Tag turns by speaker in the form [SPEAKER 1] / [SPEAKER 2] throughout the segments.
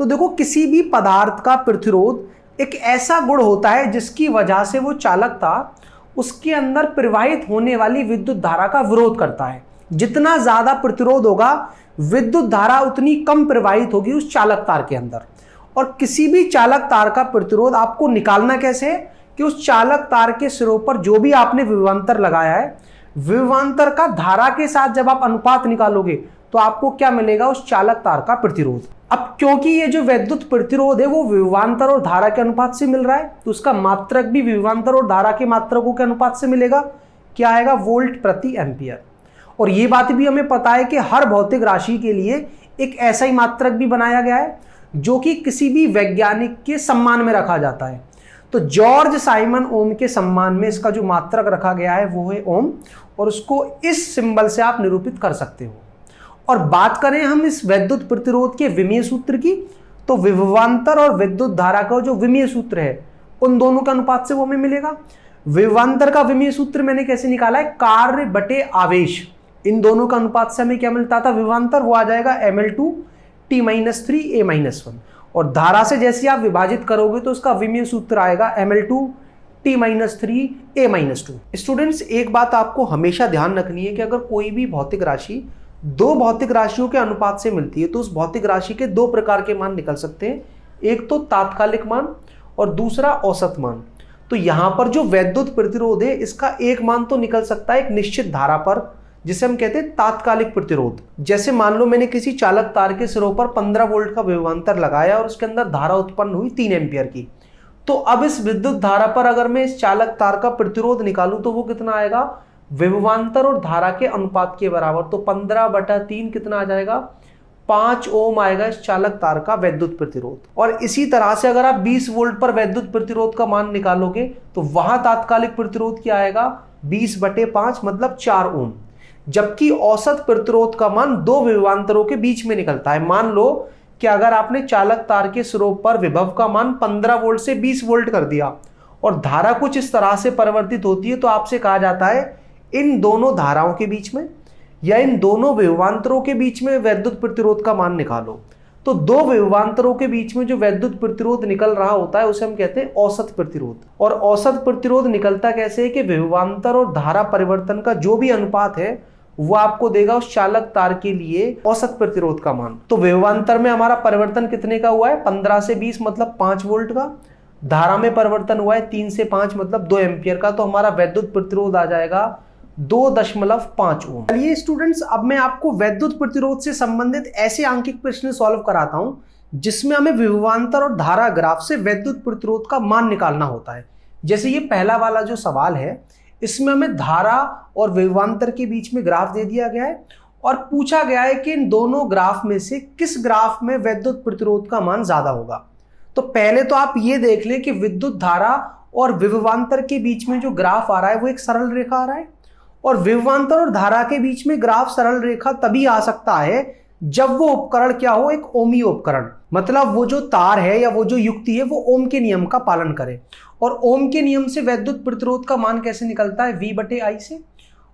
[SPEAKER 1] तो देखो, किसी भी पदार्थ का प्रतिरोध एक ऐसा गुण होता है जिसकी वजह से वो चालक तार उसके अंदर प्रवाहित होने वाली विद्युत धारा का विरोध करता है। जितना ज्यादा प्रतिरोध होगा, विद्युत धारा उतनी कम प्रवाहित होगी उस चालक तार के अंदर। और किसी भी चालक तार का प्रतिरोध आपको निकालना कैसे है कि उस चालक तार के सिरों पर जो भी आपने विभवांतर लगाया है, विभवांतर का धारा के साथ जब आप अनुपात निकालोगे तो आपको क्या मिलेगा, उस चालक तार का प्रतिरोध। अब क्योंकि ये जो विद्युत प्रतिरोध है वो विभवांतर और धारा के अनुपात से मिल रहा है, तो उसका मात्रक भी विभवांतर और धारा के मात्रकों के अनुपात से मिलेगा। क्या आएगा, वोल्ट प्रति एम्पियर। और ये बात भी हमें पता है कि हर भौतिक राशि के लिए एक ऐसा ही मात्रक भी बनाया गया है जो कि किसी भी वैज्ञानिक के सम्मान में रखा जाता है। तो जॉर्ज साइमन ओम के सम्मान में इसका जो मात्रक रखा गया है वो है ओम, और उसको इस सिंबल से आप निरूपित कर सकते हो। और बात करें हम इस विद्युत प्रतिरोध के विमीय सूत्र की, तो विभवांतर और विद्युत धारा का जो विमीय सूत्र है उन दोनों के अनुपात से वो हमें मिलेगा। विभवांतर का विमीय सूत्र मैंने कैसे निकाला है, कार्य बटे आवेश, इन दोनों का अनुपात से हमें क्या मिलता था विभवांतर, वो आ जाएगा ml2T-3A-1। और धारा से जैसे आप विभाजित करोगे तो उसका विमीय सूत्र आएगा ml2T-3A-2। स्टूडेंट्स, एक बात आपको हमेशा ध्यान रखनी है कि अगर कोई भी भौतिक राशि दो भौतिक राशियों के अनुपात से मिलती है तो उस भौतिक राशि के दो प्रकार के मान निकल सकते हैं, एक तो तात्कालिक मान और दूसरा औसत मान। तो यहां पर जो विद्युत प्रतिरोध है इसका एक मान तो निकल सकता है एक निश्चित धारा पर, जिसे हम कहते हैं तात्कालिक प्रतिरोध। जैसे मान लो मैंने किसी चालक तार के सिरों पर 15 वोल्ट का विभवांतर लगाया और उसके अंदर धारा उत्पन्न हुई 3 एम्पियर की। तो अब इस विद्युत धारा पर अगर मैं इस चालक तार का प्रतिरोध निकालूं तो वो कितना आएगा, विभवांतर और धारा के अनुपात के बराबर। तो 15/3 कितना आ जाएगा, 5 ओम आएगा इस चालक तार का विद्युत प्रतिरोध। और इसी तरह से अगर आप 20 वोल्ट पर विद्युत प्रतिरोध का मान निकालोगे तो वहां तात्कालिक प्रतिरोध क्या आएगा, 20/5 मतलब 4 ओम। जबकि औसत प्रतिरोध का मान दो विभवांतरों के बीच में निकलता है। मान लो कि अगर आपने चालक तार के सिरों पर विभव का मान 15 वोल्ट से 20 वोल्ट कर दिया और धारा कुछ इस तरह से परिवर्तित होती है, तो आपसे कहा जाता है इन दोनों धाराओं के बीच में या इन दोनों विभवांतरों के बीच में विद्युत प्रतिरोध का मान निकालो। तो दो विभवांतरों के बीच में जो विद्युत प्रतिरोध निकल रहा होता है उसे हम कहते हैं औसत प्रतिरोध। और औसत प्रतिरोध निकलता कैसे है कि विभवांतर और धारा परिवर्तन का जो भी अनुपात है वो आपको देगा उस चालक तार के लिए औसत प्रतिरोध का मान। तो विभवांतर में हमारा परिवर्तन कितने का हुआ है, 15 से 20 मतलब 5 वोल्ट का। धारा में परिवर्तन हुआ है 3 से 5 मतलब 2 एम्पियर का। तो हमारा विद्युत प्रतिरोध आ जाएगा 2.5 ओम। चलिए स्टूडेंट्स, अब मैं आपको विद्युत प्रतिरोध से संबंधित ऐसे आंकिक प्रश्न सॉल्व कराता हूं जिसमें हमें विभवांतर और धारा ग्राफ से विद्युत प्रतिरोध का मान निकालना होता है। जैसे ये पहला वाला जो सवाल है, इसमें हमें धारा और विभवांतर के बीच में ग्राफ दे दिया गया है और पूछा गया है कि इन दोनों ग्राफ में से किस ग्राफ में विद्युत प्रतिरोध का मान ज्यादा होगा। तो पहले तो आप ये देख लें कि विद्युत धारा और विभवांतर के बीच में जो ग्राफ आ रहा है वो एक सरल रेखा आ रहा है, और विभवांतर और धारा के बीच में ग्राफ सरल रेखा तभी आ सकता है जब वो उपकरण क्या हो, एक ओमीय उपकरण। मतलब वो जो तार है या वो जो युक्ति है वो ओम के नियम का पालन करे। और ओम के नियम से विद्युत प्रतिरोध का मान कैसे निकलता है, V/I से।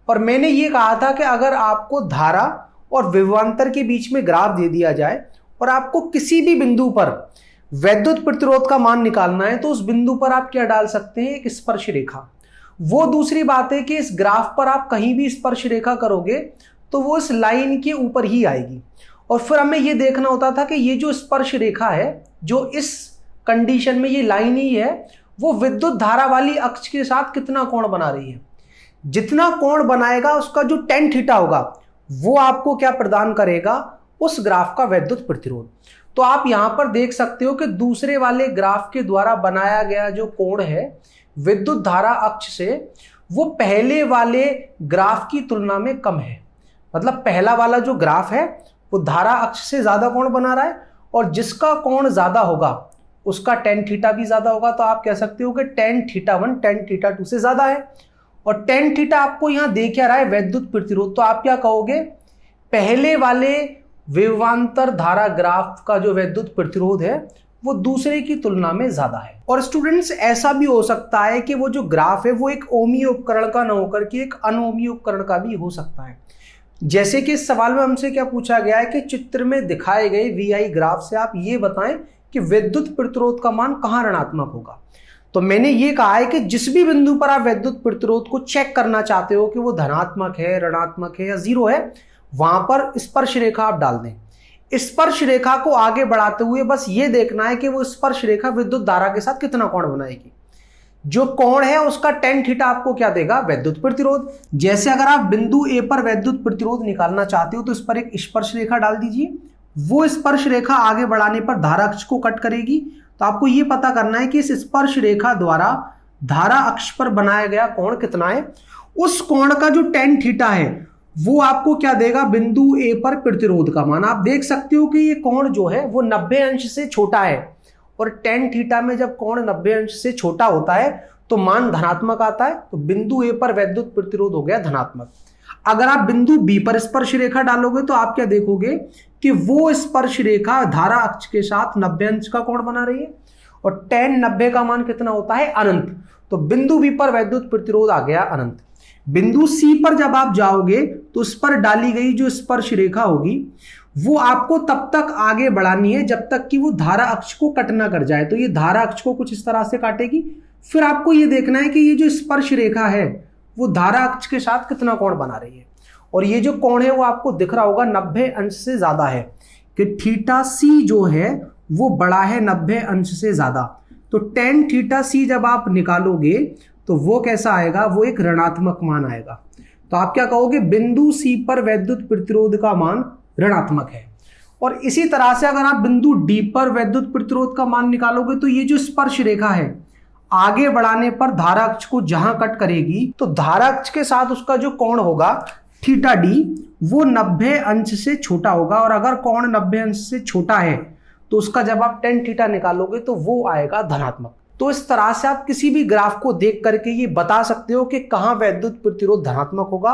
[SPEAKER 1] और मैंने ये कहा था कि अगर आपको धारा और विभवांतर के बीच में ग्राफ दे दिया जाए और आपको किसी भी बिंदु पर विद्युत प्रतिरोध का मान निकालना है तो उस बिंदु पर आप क्या डाल सकते हैं, एक स्पर्श रेखा। वो दूसरी बात है कि इस ग्राफ पर आप कहीं भी स्पर्श रेखा करोगे तो वो इस लाइन के ऊपर ही आएगी। और फिर हमें ये देखना होता था कि ये जो स्पर्श रेखा है, जो इस कंडीशन में ये लाइन ही है, वो विद्युत धारा वाली अक्ष के साथ कितना कोण बना रही है। जितना कोण बनाएगा उसका जो tan थीटा होगा वो आपको क्या प्रदान करेगा, उस ग्राफ का विद्युत प्रतिरोध। तो आप यहां पर देख सकते हो कि दूसरे वाले ग्राफ के द्वारा बनाया गया जो कोण है विद्युत धारा अक्ष से, वो पहले वाले ग्राफ की तुलना में कम है। मतलब पहला वाला जो ग्राफ है वो धारा अक्ष से ज्यादा कोण बना रहा है, और जिसका कोण ज्यादा होगा उसका tan थीटा भी ज्यादा होगा। तो आप कह सकते हो कि tan θ1 tan θ2 से ज्यादा है। और tan थीटा आपको यहां दे क्या रहा है, विद्युत प्रतिरोध। तो आप क्या कहोगे, पहले वाले विभवांतर धारा ग्राफ का जो विद्युत प्रतिरोध है वो दूसरे की तुलना में ज्यादा है। और स्टूडेंट्स, ऐसा भी हो सकता है कि वो जो ग्राफ है वो एक ओमीय उपकरण का न होकर के एक अनोमीय उपकरण का भी हो सकता है। जैसे कि इस सवाल में हमसे क्या पूछा गया है कि चित्र में दिखाए गए VI ग्राफ से आप ये बताएं कि विद्युत प्रतिरोध का मान कहां ऋणात्मक होगा। तो मैंने ये कहा है कि जिस भी बिंदु पर आप विद्युत प्रतिरोध को चेक करना चाहते हो कि वो धनात्मक है, ऋणात्मक है या जीरो है, वहां पर स्पर्श रेखा आप डाल दें। स्पर्श रेखा को आगे बढ़ाते हुए बस ये देखना है कि वो स्पर्श रेखा विद्युत धारा के साथ कितना कोण बनाएगी। जो कोण है उसका tan थीटा आपको क्या देगा, विद्युत प्रतिरोध। जैसे अगर आप बिंदु A पर विद्युत प्रतिरोध निकालना चाहते हो तो इस पर एक स्पर्श रेखा डाल दीजिए। वो स्पर्श रेखा आगे बढ़ाने पर धारा अक्ष को कट करेगी। तो आपको ये पता करना है कि इस स्पर्श रेखा द्वारा धारा अक्ष पर बनाया गया कोण कितना है। उस कोण का जो tan थीटा है वो आपको क्या देगा, बिंदु A पर प्रतिरोध का मान। आप देख सकते हो कि ये कोण जो है वो 90 अंश से छोटा है, और tan थीटा में जब कोण 90 अंश से छोटा होता है तो मान धनात्मक आता है। तो बिंदु A पर विद्युत प्रतिरोध हो गया धनात्मक। अगर आप बिंदु B पर स्पर्श रेखा डालोगे तो आप क्या देखोगे कि वो स्पर्श रेखा धारा अक्ष के साथ 90 अंश का कोण बना रही है, और tan 90 का मान कितना होता है, अनंत। तो बिंदु B पर विद्युत प्रतिरोध आ गया अनंत। बिंदु C पर जब आप जाओगे तो उस पर डाली गई जो स्पर्श रेखा होगी वो आपको तब तक आगे बढ़ानी है जब तक कि वो धारा अक्ष को कट ना कर जाए। तो ये धारा अक्ष को कुछ इस तरह से काटेगी। फिर आपको ये देखना है कि ये जो स्पर्श रेखा है वो धारा अक्ष के साथ कितना कोण बना रही है, और ये जो कोण है वो आपको दिख रहा होगा 90 अंश से ज्यादा है, कि थीटा C जो है वो बड़ा है 90 अंश से ज्यादा। तो tan थीटा C जब आप निकालोगे तो वो कैसा आएगा, वो एक ऋणात्मक मान आएगा। तो आप क्या कहोगे, बिंदु C पर विद्युत प्रतिरोध का मान ऋणात्मक है। और इसी तरह से अगर आप बिंदु D पर विद्युत प्रतिरोध का मान निकालोगे तो ये जो स्पर्श रेखा है आगे बढ़ाने पर धारा अक्ष को जहां कट करेगी तो धारा अक्ष के साथ उसका जो कोण होगा थीटा D वो 90 अंश से छोटा होगा, और अगर कोण 90 अंश से छोटा है तो उसका जब आप tan थीटा निकालोगे तो वो आएगा धनात्मक। तो इस तरह से आप किसी भी ग्राफ को देख करके ये बता सकते हो कि कहां विद्युत प्रतिरोध धनात्मक होगा,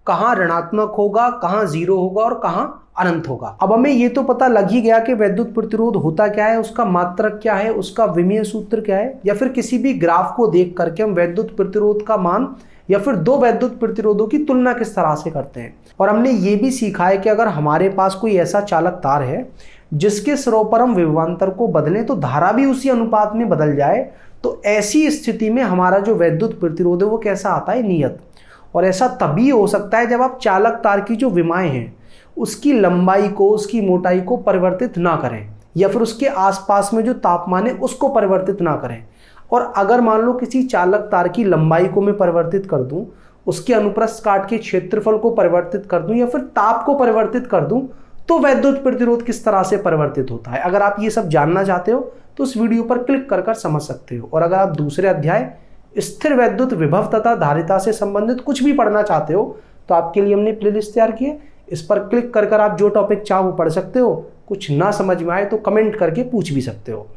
[SPEAKER 1] कहां ऋणात्मक होगा, कहां जीरो होगा और कहां अनंत होगा। अब हमें ये तो पता लग ही गया कि विद्युत प्रतिरोध होता क्या है, उसका मात्रक क्या है, उसका विमीय सूत्र क्या है, या फिर किसी भी ग्राफ को देख करके हम विद्युत प्रतिरोध का मान या फिर दो विद्युत प्रतिरोधों की तुलना किस तरह से करते हैं। और हमने ये भी सीखा है कि अगर हमारे पास कोई ऐसा चालक तार है जिसके सिरों पर हम विभवांतर को बदलें तो धारा भी उसी अनुपात में बदल जाए, तो ऐसी स्थिति में हमारा जो विद्युत प्रतिरोध है वो कैसा आता है, नियत। और ऐसा तभी हो सकता है जब आप चालक तार की जो विमाएं हैं उसकी लंबाई को, उसकी मोटाई को परिवर्तित ना करें, या फिर उसके आसपास में जो तापमान है उसको परिवर्तित ना करें। और अगर मान लो किसी चालक तार की लंबाई को मैं परिवर्तित कर दूं, उसके अनुप्रस्थ काट के क्षेत्रफल को परिवर्तित कर दूं, या फिर ताप को परिवर्तित कर दूं, तो विद्युत प्रतिरोध किस तरह से परिवर्तित होता है। अगर आप ये सब जानना चाहते हो तो इस वीडियो पर क्लिक कर समझ सकते हो। और अगर आप दूसरे अध्याय स्थिर विद्युत विभव तथा धारिता से संबंधित कुछ भी पढ़ना चाहते हो तो आपके लिए हमने प्लेलिस्ट तैयार की है। इस पर क्लिक कर आप जो टॉपिक चाहो वो पढ़ सकते हो। कुछ ना समझ में आए तो कमेंट करके पूछ भी सकते हो।